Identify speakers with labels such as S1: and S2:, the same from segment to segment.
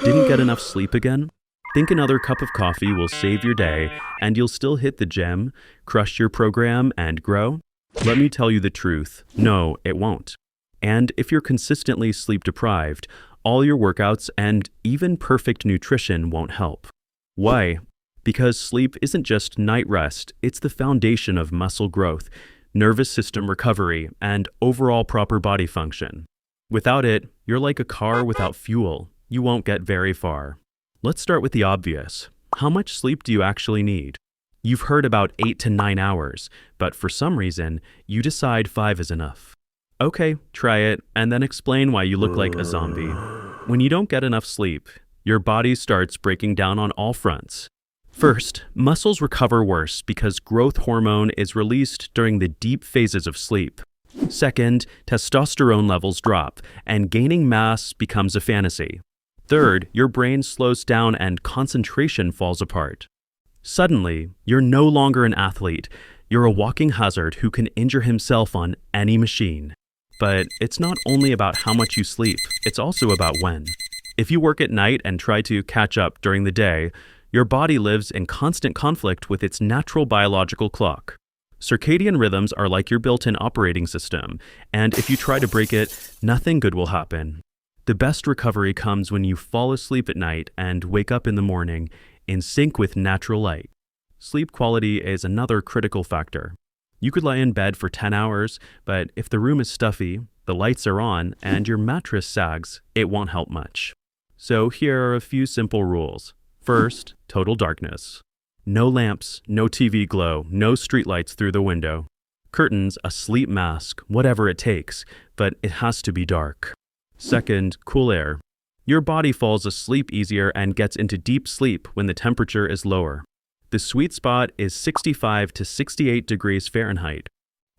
S1: Didn't get enough sleep again? Think another cup of coffee will save your day and you'll still hit the gym, crush your program, and grow? Let me tell you the truth. No, it won't. And if you're consistently sleep deprived, all your workouts and even perfect nutrition won't help. Why? Because sleep isn't just night rest, it's the foundation of muscle growth, nervous system recovery, and overall proper body function. Without it, you're like a car without fuel. You won't get very far. Let's start with the obvious. How much sleep do you actually need? You've heard about 8 to 9 hours, but for some reason, you decide 5 is enough. Okay, try it, and then explain why you look like a zombie. When you don't get enough sleep, your body starts breaking down on all fronts. First, muscles recover worse because growth hormone is released during the deep phases of sleep. Second, testosterone levels drop, and gaining mass becomes a fantasy. Third, your brain slows down and concentration falls apart. Suddenly, you're no longer an athlete. You're a walking hazard who can injure himself on any machine. But it's not only about how much you sleep, it's also about when. If you work at night and try to catch up during the day, your body lives in constant conflict with its natural biological clock. Circadian rhythms are like your built-in operating system, and if you try to break it, nothing good will happen. The best recovery comes when you fall asleep at night and wake up in the morning in sync with natural light. Sleep quality is another critical factor. You could lie in bed for 10 hours, but if the room is stuffy, the lights are on, and your mattress sags, it won't help much. So here are a few simple rules. First, total darkness. No lamps, no TV glow, no streetlights through the window. Curtains, a sleep mask, whatever it takes, but it has to be dark. Second, cool air. Your body falls asleep easier and gets into deep sleep when the temperature is lower. The sweet spot is 65 to 68 degrees Fahrenheit.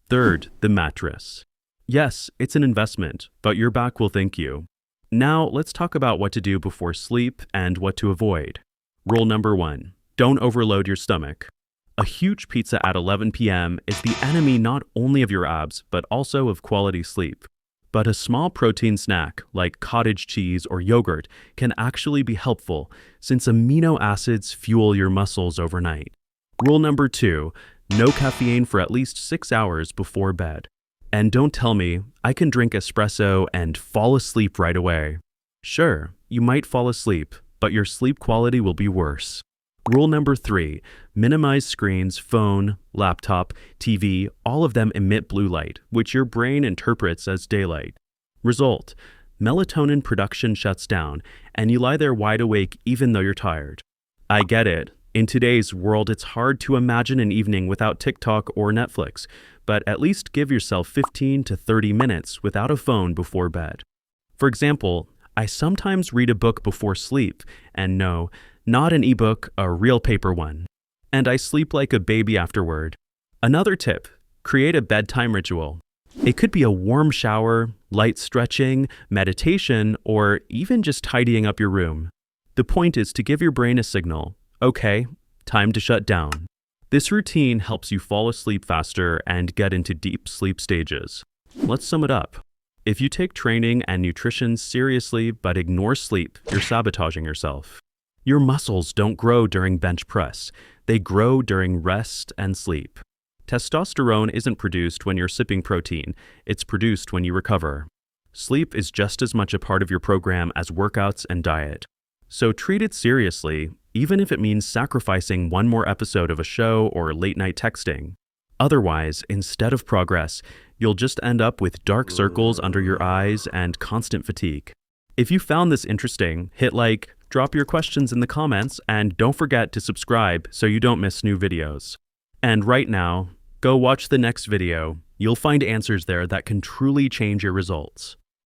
S1: Third, the mattress. Yes, it's an investment, but your back will thank you. Now, let's talk about what to do before sleep and what to avoid. Rule number 1. Don't overload your stomach. A huge pizza at 11 p.m. is the enemy not only of your abs, but also of quality sleep. But a small protein snack, like cottage cheese or yogurt, can actually be helpful since amino acids fuel your muscles overnight. Rule number 2. No caffeine for at least 6 hours before bed. And don't tell me, I can drink espresso and fall asleep right away. Sure, you might fall asleep, but your sleep quality will be worse. Rule number 3, minimize screens, phone, laptop, TV, all of them emit blue light, which your brain interprets as daylight. Result, melatonin production shuts down, and you lie there wide awake even though you're tired. I get it. In today's world, it's hard to imagine an evening without TikTok or Netflix, but at least give yourself 15 to 30 minutes without a phone before bed. For example, I sometimes read a book before sleep, and no, not an ebook, a real paper one. And I sleep like a baby afterward. Another tip, create a bedtime ritual. It could be a warm shower, light stretching, meditation, or even just tidying up your room. The point is to give your brain a signal, okay, time to shut down. This routine helps you fall asleep faster and get into deep sleep stages. Let's sum it up. If you take training and nutrition seriously but ignore sleep, you're sabotaging yourself. Your muscles don't grow during bench press. They grow during rest and sleep. Testosterone isn't produced when you're sipping protein. It's produced when you recover. Sleep is just as much a part of your program as workouts and diet. So treat it seriously, even if it means sacrificing one more episode of a show or late-night texting. Otherwise, instead of progress, you'll just end up with dark circles under your eyes and constant fatigue. If you found this interesting, hit like, drop your questions in the comments, and don't forget to subscribe so you don't miss new videos. And right now, go watch the next video. You'll find answers there that can truly change your results.